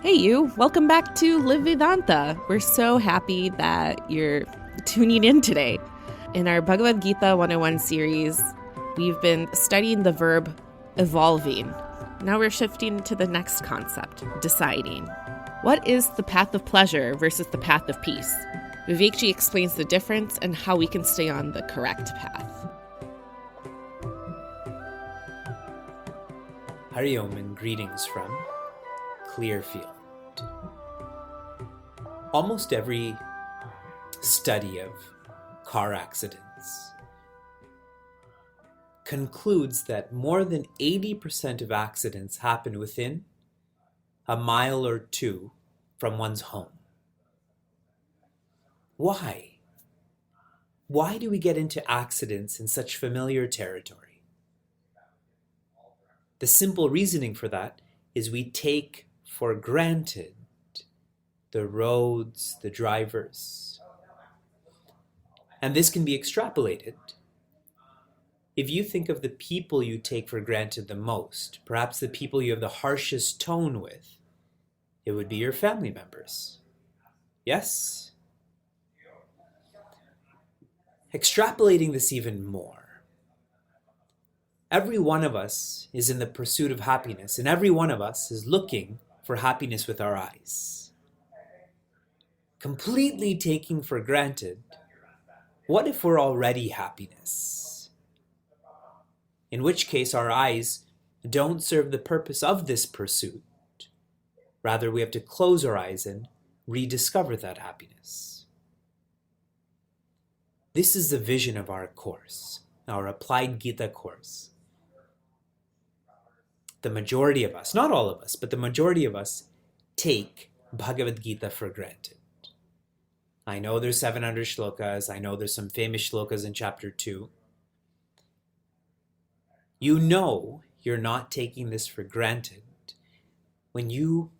Hey, you. Welcome back to Live Vedanta. We're so happy that you're tuning in today. In our Bhagavad Gita 101 series, we've been studying the verb evolving. Now we're shifting to the next concept, deciding. What is the path of pleasure versus the path of peace? Vivekji explains the difference and how we can stay on the correct path. Hari Om and greetings from Clearfield. Almost every study of car accidents concludes that more than 80% of accidents happen within a mile or two from one's home. Why? Why do we get into accidents in such familiar territory? The simple reasoning for that is we take for granted the roads, the drivers. And this can be extrapolated. If you think of the people you take for granted the most, perhaps the people you have the harshest tone with, it would be your family members. Yes? Extrapolating this even more. Every one of us is in the pursuit of happiness, and every one of us is looking for happiness with our eyes. Completely taking for granted, what if we're already happiness? In which case our eyes don't serve the purpose of this pursuit. Rather, we have to close our eyes and rediscover that happiness. This is the vision of our course, our Applied Gita course. The majority of us, not all of us, but the majority of us take Bhagavad Gita for granted. I know there's 700 shlokas. I know there's some famous shlokas in chapter 2. You know you're not taking this for granted when you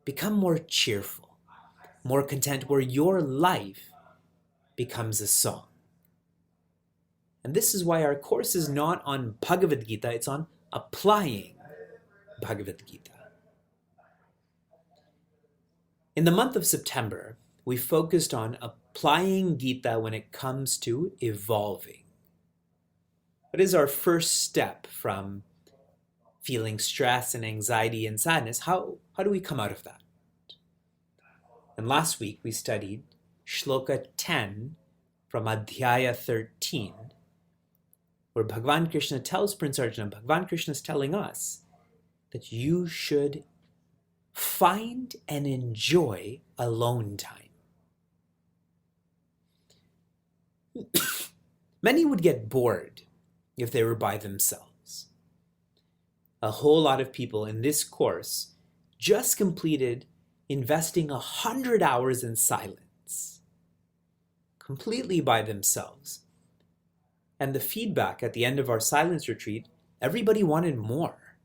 become more cheerful, more content, where your life becomes a song. And this is why our course is not on Bhagavad Gita, it's on applying Bhagavad Gita. In the month of September, we focused on applying Gita when it comes to evolving. What is our first step from feeling stress and anxiety and sadness? How do we come out of that? And last week we studied Shloka 10 from Adhyaya 13, where Bhagavan Krishna tells Prince Arjuna, Bhagavan Krishna is telling us that you should find and enjoy alone time. Many would get bored if they were by themselves. A whole lot of people in this course just completed investing 100 hours in silence, completely by themselves. And the feedback at the end of our silence retreat, everybody wanted more.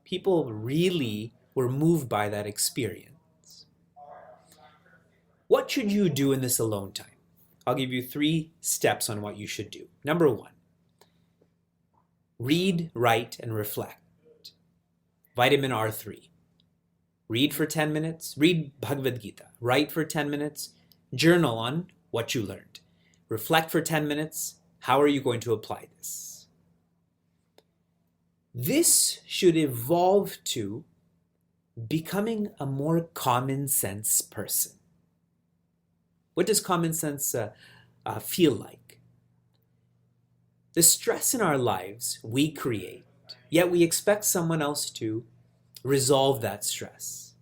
People really were moved by that experience. What should you do in this alone time? I'll give you 3 steps on what you should do. Number 1, read, write, and reflect. Vitamin R3. Read for 10 minutes, read Bhagavad Gita. Write for 10 minutes, journal on what you learned. Reflect for 10 minutes, how are you going to apply this? This should evolve to becoming a more common sense person. What does common sense feel like? The stress in our lives we create, yet we expect someone else to resolve that stress.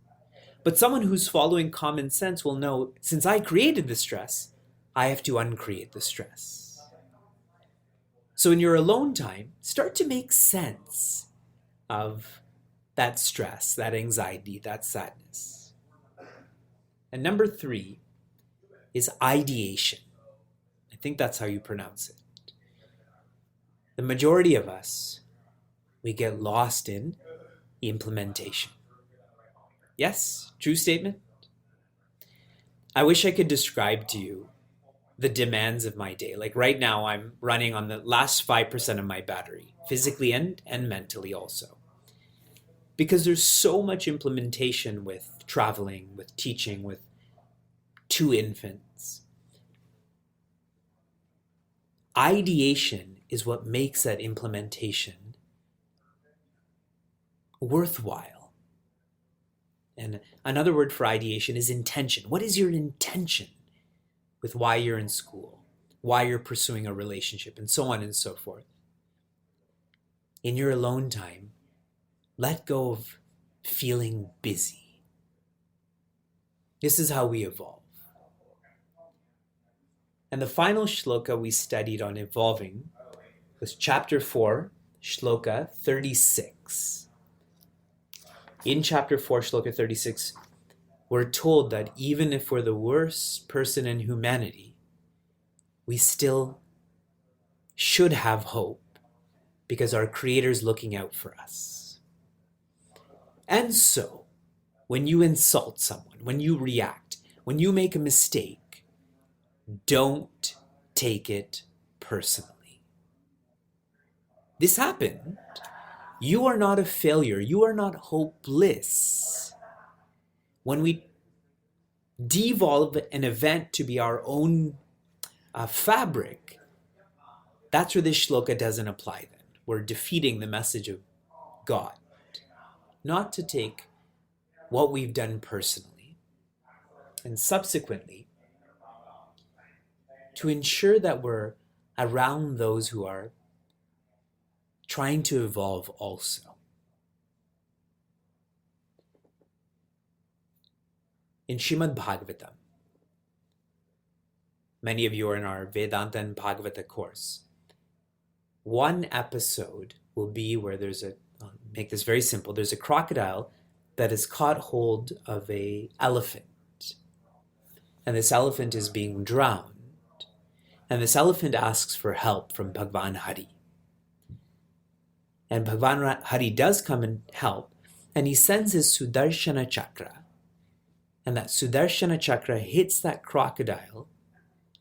But someone who's following common sense will know, since I created the stress, I have to uncreate the stress. So in your alone time, start to make sense of that stress, that anxiety, that sadness. And number 3 is ideation. I think that's how you pronounce it. The majority of us, we get lost in implementation. Yes, true statement. I wish I could describe to you the demands of my day. Like right now, I'm running on the last 5% of my battery, physically and mentally also. because there's so much implementation with traveling, with teaching, with 2 infants. Ideation is what makes that implementation worthwhile. And another word for ideation is intention. What is your intention with why you're in school, why you're pursuing a relationship, and so on and so forth? In your alone time, let go of feeling busy. This is how we evolve. And the final shloka we studied on evolving was chapter 4, shloka 36. In chapter 4, shloka 36, we're told that even if we're the worst person in humanity, we still should have hope because our Creator's looking out for us. And so, when you insult someone, when you react, when you make a mistake, don't take it personally. This happened. You are not a failure. You are not hopeless. When we devolve an event to be our own fabric, that's where this shloka doesn't apply then. We're defeating the message of God. Not to take what we've done personally, and subsequently, to ensure that we're around those who are trying to evolve also. In Srimad Bhagavatam, many of you are in our Vedanta and Bhagavata course. One episode will be where I'll make this very simple, there's a crocodile that has caught hold of an elephant. And this elephant is being drowned. And this elephant asks for help from Bhagwan Hari. And Bhagwan Hari does come and help, and he sends his Sudarshana Chakra. And that Sudarshana Chakra hits that crocodile,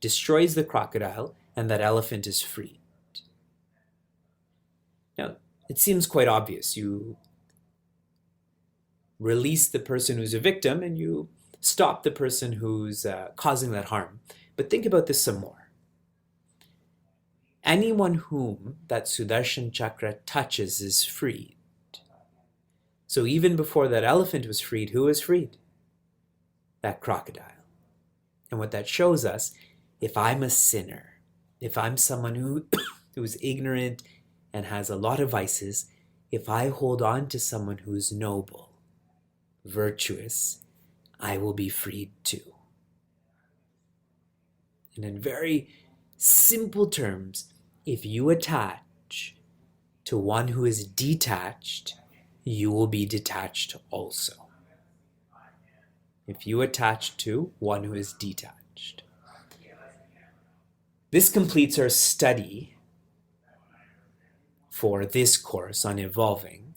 destroys the crocodile, and that elephant is freed. Now, it seems quite obvious. You release the person who's a victim, and you stop the person who's causing that harm. But think about this some more. Anyone whom that Sudarshan Chakra touches is freed. So even before that elephant was freed, who was freed? That crocodile. And what that shows us, if I'm a sinner, if I'm someone who's ignorant and has a lot of vices, if I hold on to someone who's noble, virtuous, I will be freed too. And in very simple terms, if you attach to one who is detached, you will be detached also. If you attach to one who is detached. This completes our study for this course on evolving.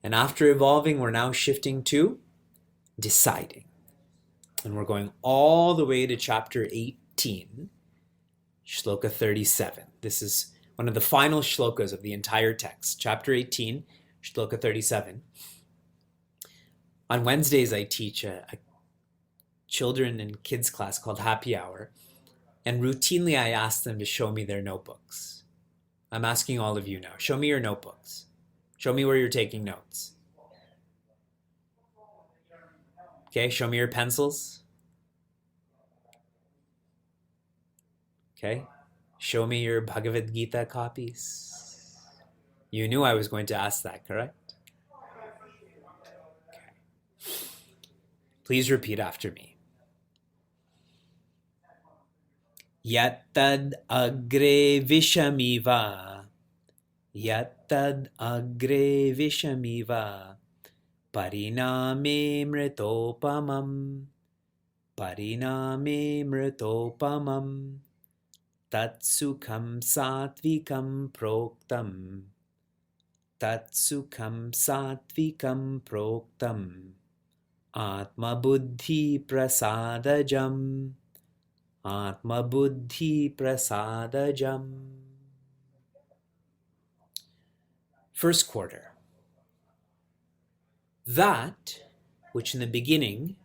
And after evolving, we're now shifting to deciding. And we're going all the way to chapter 18, shloka 37. This is one of the final shlokas of the entire text. Chapter 18, shloka 37. On Wednesdays, I teach a children and kids class called Happy Hour. And routinely, I ask them to show me their notebooks. I'm asking all of you now, show me your notebooks. Show me where you're taking notes. Okay, show me your pencils. Okay, show me your Bhagavad Gita copies. You knew I was going to ask that, correct? Okay. Please repeat after me. Yattad agre vishamiva. Yattad agre vishamiva. Pariname mritopamam. Pariname mritopamam. Tatsukham satvikam proktam. Tatsukham satvikam proktam. Atma buddhi prasadajam. Atma buddhi prasadajam. First quarter. that which in the beginning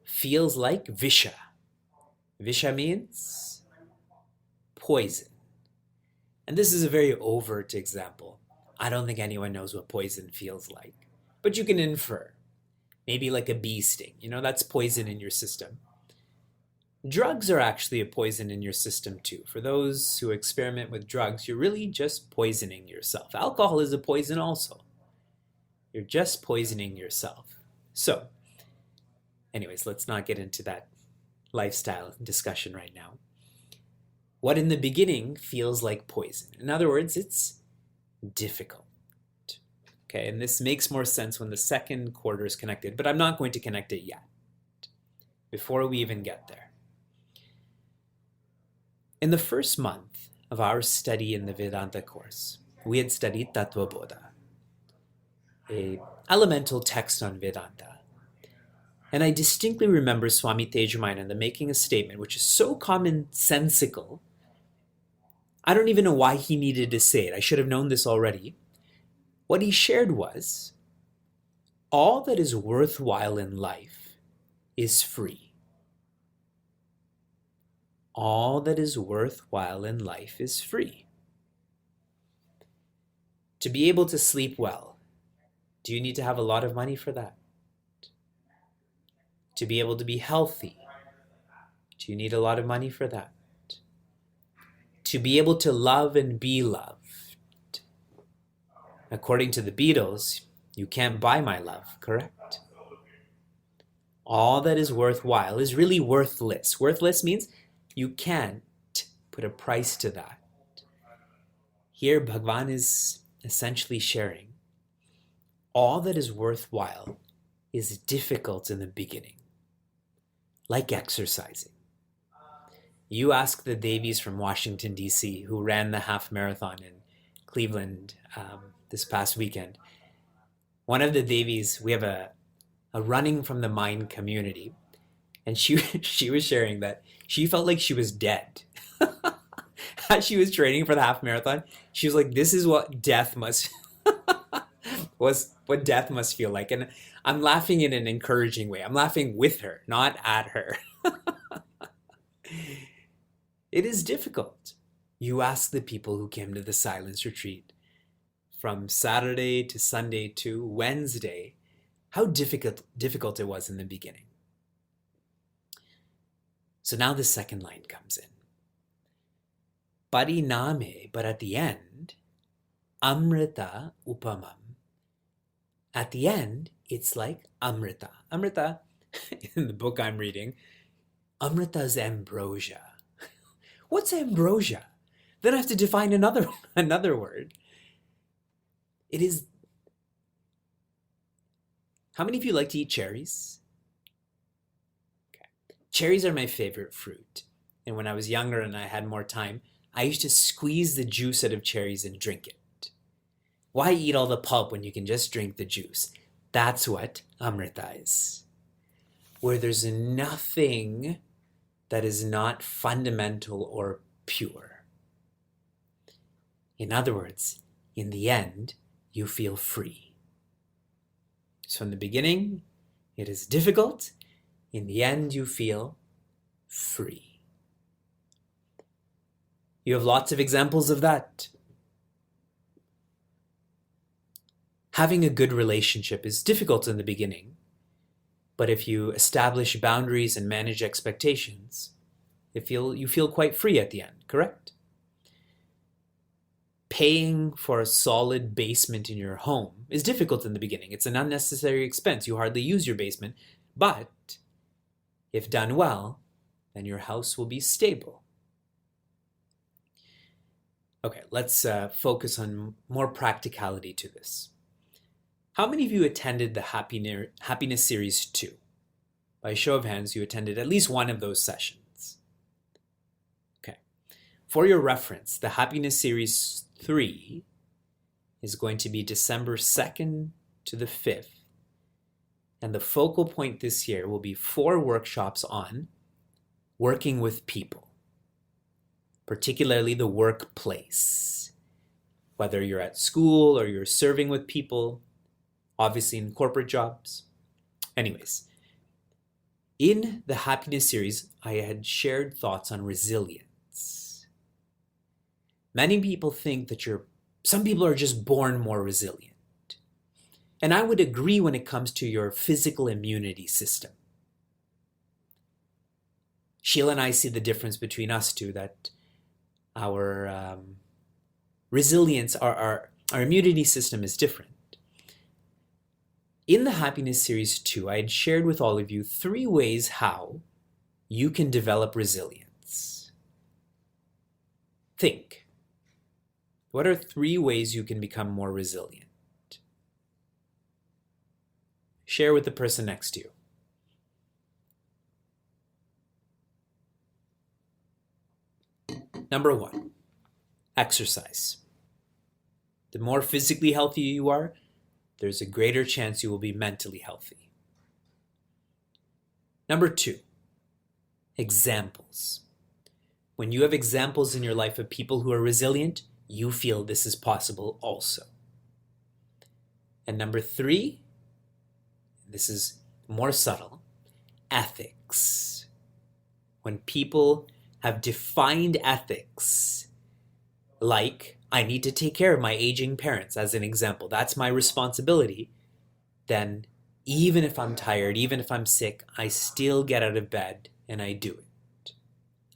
feels like visha. Visha means poison. And this is a very overt example. I don't think anyone knows what poison feels like, but you can infer. Maybe like a bee sting, that's poison in your system. Drugs are actually a poison in your system too. For those who experiment with drugs, you're really just poisoning yourself. Alcohol is a poison also. You're just poisoning yourself. So, anyways, let's not get into that lifestyle discussion right now. What in the beginning feels like poison. In other words, it's difficult. Okay, and this makes more sense when the second quarter is connected, but I'm not going to connect it yet, before we even get there. In the first month of our study in the Vedanta course, we had studied Tattva Bodha, an elemental text on Vedanta. And I distinctly remember Swami Tejamananda making a statement which is so commonsensical, I don't even know why he needed to say it. I should have known this already. What he shared was, all that is worthwhile in life is free. All that is worthwhile in life is free. To be able to sleep well, do you need to have a lot of money for that? To be able to be healthy, do you need a lot of money for that? To be able to love and be loved. According to the Beatles, you can't buy my love, correct? All that is worthwhile is really worthless. Worthless means you can't put a price to that. Here, Bhagavan is essentially sharing, all that is worthwhile is difficult in the beginning, like exercising. You ask the Devis from Washington, D.C., who ran the half marathon in Cleveland this past weekend. One of the Devis, we have a running from the mind community, and she was sharing that she felt like she was dead. As she was training for the half marathon, she was like, this is what death must what death must feel like. And I'm laughing in an encouraging way. I'm laughing with her, not at her. It is difficult. You ask the people who came to the silence retreat from Saturday to Sunday to Wednesday how difficult it was in the beginning. So now the second line comes in. Pariname, but at the end, Amrita Upamam. At the end, it's like Amrita. Amrita, in the book I'm reading, Amrita is ambrosia. What's ambrosia? Then I have to define another word. It is... How many of you like to eat cherries? Okay. Cherries are my favorite fruit. And when I was younger and I had more time, I used to squeeze the juice out of cherries and drink it. Why eat all the pulp when you can just drink the juice? That's what Amrita is. Where there's nothing that is not fundamental or pure. In other words, in the end, you feel free. So in the beginning, it is difficult. In the end, you feel free. You have lots of examples of that. Having a good relationship is difficult in the beginning, but if you establish boundaries and manage expectations, you feel quite free at the end, correct? Paying for a solid basement in your home is difficult in the beginning. It's an unnecessary expense. You hardly use your basement, but if done well, then your house will be stable. Okay, let's focus on more practicality to this. How many of you attended the Happiness Series 2? By a show of hands, you attended at least one of those sessions. Okay. For your reference, the Happiness Series 3 is going to be December 2nd to the 5th. And the focal point this year will be 4 workshops on working with people, particularly the workplace. Whether you're at school or you're serving with people, obviously in corporate jobs. Anyways, in the happiness series, I had shared thoughts on resilience. Many people think that some people are just born more resilient. And I would agree when it comes to your physical immunity system. Sheila and I see the difference between us two, that our resilience, our immunity system is different. In the Happiness Series 2, I had shared with all of you 3 ways how you can develop resilience. Think. What are 3 ways you can become more resilient? Share with the person next to you. Number 1, exercise. The more physically healthy you are, there's a greater chance you will be mentally healthy. Number 2, examples. When you have examples in your life of people who are resilient, you feel this is possible also. And number 3, this is more subtle, ethics. When people have defined ethics, like, I need to take care of my aging parents, as an example, that's my responsibility, then even if I'm tired, even if I'm sick, I still get out of bed and I do it.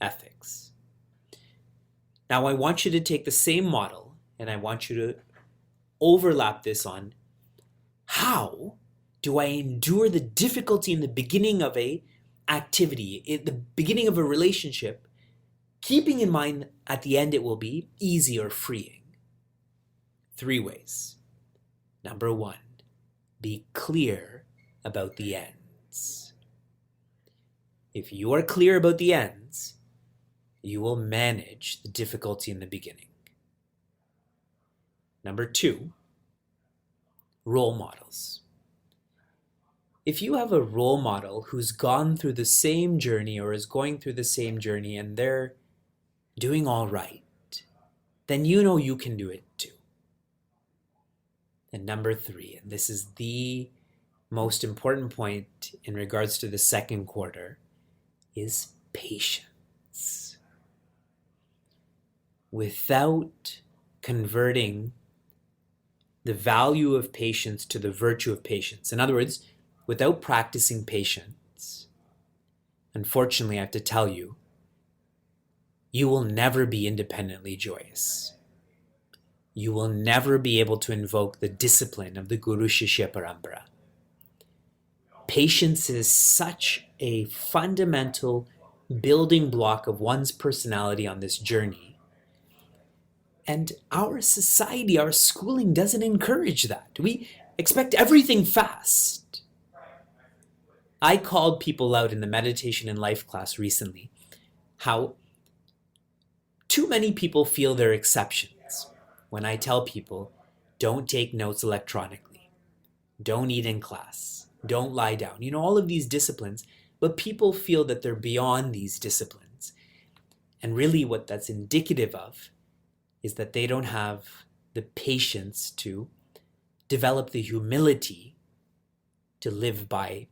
Ethics. Now I want you to take the same model and I want you to overlap this on how do I endure the difficulty in the beginning of a activity, in the beginning of a relationship, keeping in mind at the end it will be easy or freeing. 3 ways. Number 1, be clear about the ends. If you are clear about the ends, you will manage the difficulty in the beginning. Number 2, role models. If you have a role model who's gone through the same journey or is going through the same journey and they're doing all right, then you know you can do it too. And number 3, and this is the most important point in regards to the second quarter, is patience. Without converting the value of patience to the virtue of patience, in other words, without practicing patience, unfortunately, I have to tell you, you will never be independently joyous. You will never be able to invoke the discipline of the Guru Shishya Parampara. Patience is such a fundamental building block of one's personality on this journey. And our society, our schooling doesn't encourage that. We expect everything fast. I called people out in the meditation and life class recently how too many people feel they're exceptions when I tell people, don't take notes electronically, don't eat in class, don't lie down, all of these disciplines, but people feel that they're beyond these disciplines. And really what that's indicative of is that they don't have the patience to develop the humility to live by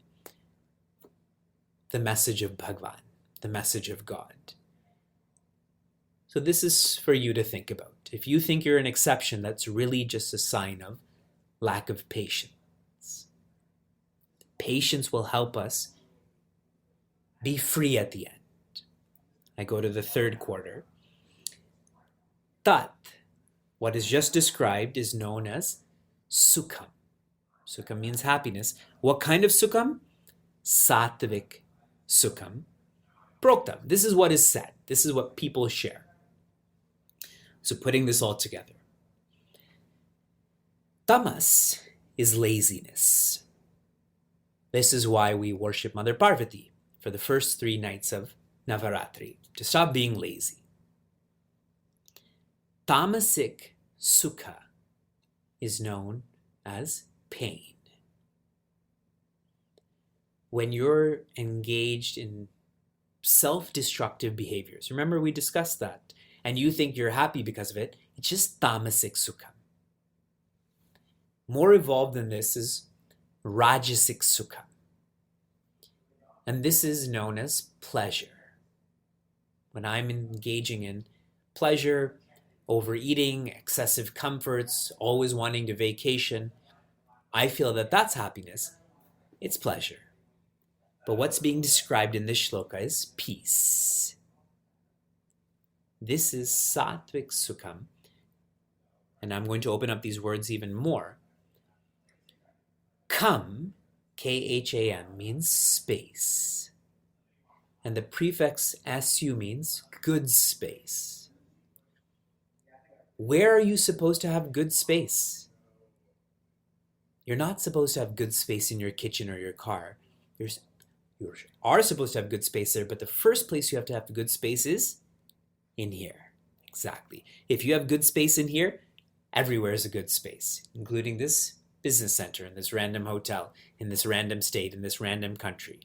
the message of Bhagavan, the message of God. So this is for you to think about. If you think you're an exception, that's really just a sign of lack of patience. Patience will help us be free at the end. I go to the third quarter. Tat, what is just described, is known as sukham. Sukham means happiness. What kind of sukham? Sattvik sukham. Proktam. This is what is said. This is what people share. So putting this all together. Tamas is laziness. This is why we worship Mother Parvati for the first 3 nights of Navaratri, to stop being lazy. Tamasic sukha is known as pain. When you're engaged in self-destructive behaviors, remember we discussed that, and you think you're happy because of it, it's just tamasic sukha. More evolved than this is Rajasic Sukha. And this is known as pleasure. When I'm engaging in pleasure, overeating, excessive comforts, always wanting to vacation, I feel that that's happiness. It's pleasure. But what's being described in this shloka is peace. This is Sattvic Sukham. And I'm going to open up these words even more. Kham, Kham, means space. And the prefix su means good space. Where are you supposed to have good space? You're not supposed to have good space in your kitchen or your car. You are supposed to have good space there, but the first place you have to have the good space is in here. Exactly. If you have good space in here, everywhere is a good space, including this business center, in this random hotel, in this random state, in this random country.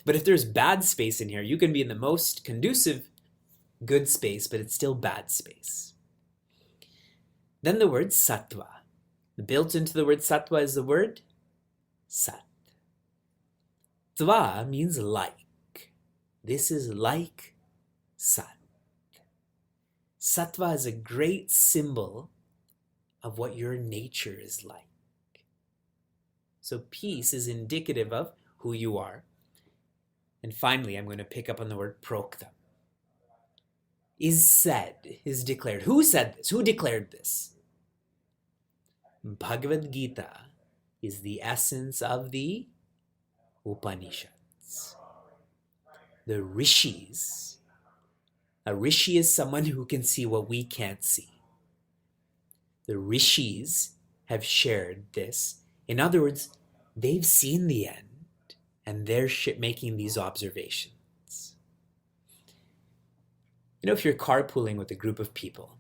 But if there's bad space in here, you can be in the most conducive good space, but it's still bad space. Then the word sattva. Built into the word sattva is the word sat. Tva means like. This is like sat. Sattva is a great symbol of what your nature is like. So peace is indicative of who you are. And finally, I'm going to pick up on the word prokta. Is said, is declared. Who said this? Who declared this? Bhagavad Gita is the essence of the Upanishads. The rishis. A rishi is someone who can see what we can't see. The rishis have shared this. In other words, they've seen the end and they're making these observations. You know, if you're carpooling with a group of people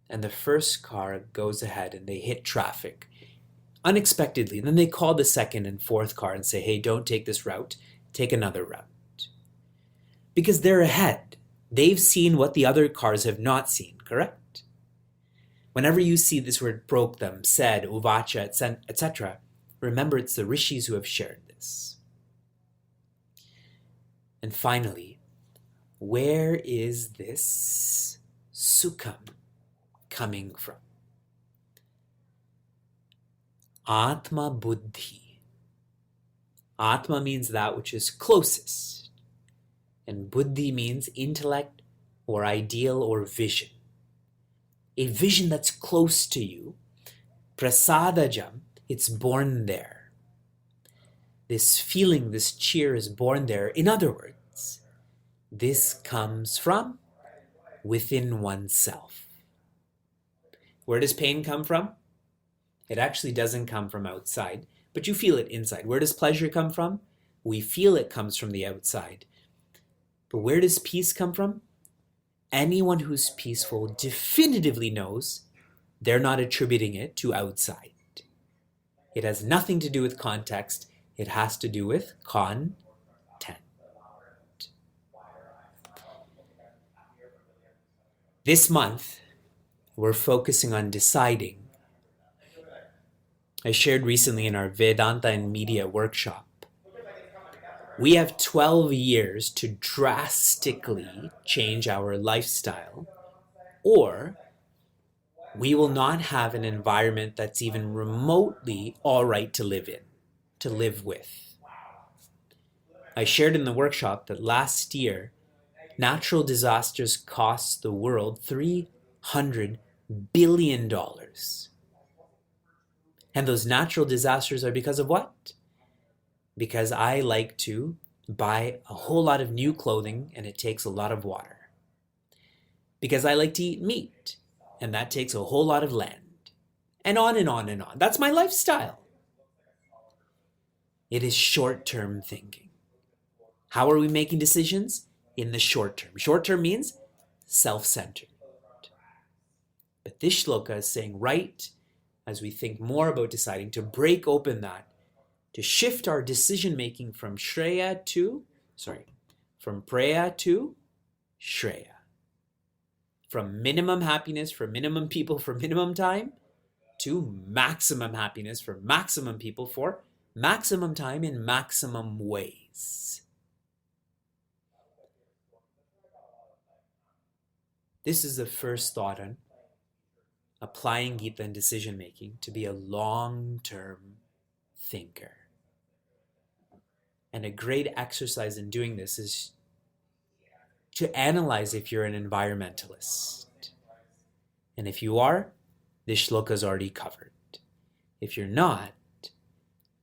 and the first car goes ahead and they hit traffic unexpectedly, and then they call the second and fourth car and say, hey, don't take this route, take another route. Because they're ahead. They've seen what the other cars have not seen, correct? Whenever you see this word proktam, said, uvacha, etc., remember it's the rishis who have shared this. And finally, where is this sukham coming from? Atma buddhi. Atma means that which is closest. And buddhi means intellect or ideal or vision. A vision that's close to you. Prasadajam, it's born there. This feeling, this cheer is born there. In other words, this comes from within oneself. Where does pain come from? It actually doesn't come from outside, but you feel it inside. Where does pleasure come from? We feel it comes from the outside. But where does peace come from? Anyone who's peaceful definitively knows they're not attributing it to outside. It has nothing to do with context. It has to do with content. This month, we're focusing on deciding. I shared recently in our Vedanta and Media workshop, we have 12 years to drastically change our lifestyle, or we will not have an environment that's even remotely all right to live in, to live with. I shared in the workshop that last year, natural disasters cost the world $300 billion. And those natural disasters are because of what? Because I like to buy a whole lot of new clothing and it takes a lot of water. Because I like to eat meat and that takes a whole lot of land. And on and on and on. That's my lifestyle. It is short-term thinking. How are we making decisions? In the short term. Short term means self-centered. But this shloka is saying right as we think more about deciding to break open that, to shift our decision-making from preya to shreya. From minimum happiness, for minimum people, for minimum time, to maximum happiness for maximum people for maximum time in maximum ways. This is the first thought on applying Gita and decision making, to be a long-term thinker. And a great exercise in doing this is to analyze if you're an environmentalist. And if you are, this shloka is already covered. If you're not,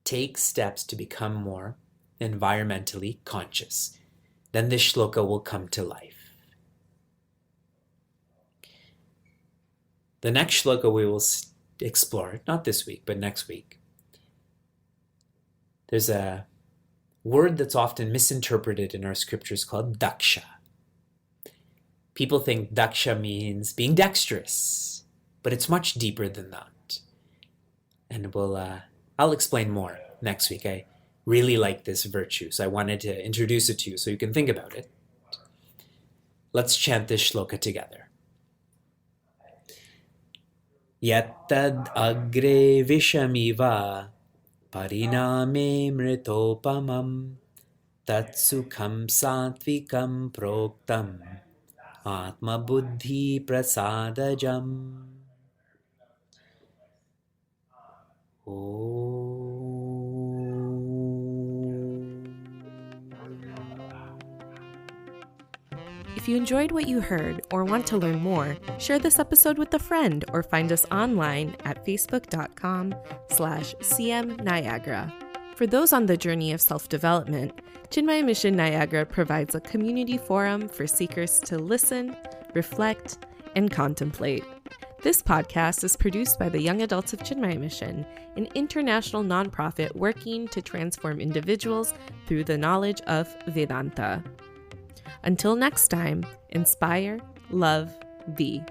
take steps to become more environmentally conscious. Then this shloka will come to life. The next shloka we will explore, not this week, but next week. There's a word that's often misinterpreted in our scriptures called daksha. People think daksha means being dexterous, but it's much deeper than that. And I'll explain more next week. I really like this virtue, so I wanted to introduce it to you so you can think about it. Let's chant this shloka together. Yattad agre vishamiva pariname mritopamam tatsukham satvikam proktam atma buddhi prasadajam. If you enjoyed what you heard or want to learn more, share this episode with a friend or find us online at facebook.com/cmniagara. For those on the journey of self-development, Chinmaya Mission Niagara provides a community forum for seekers to listen, reflect, and contemplate. This podcast is produced by the Young Adults of Chinmaya Mission, an international nonprofit working to transform individuals through the knowledge of Vedanta. Until next time, inspire, love, be.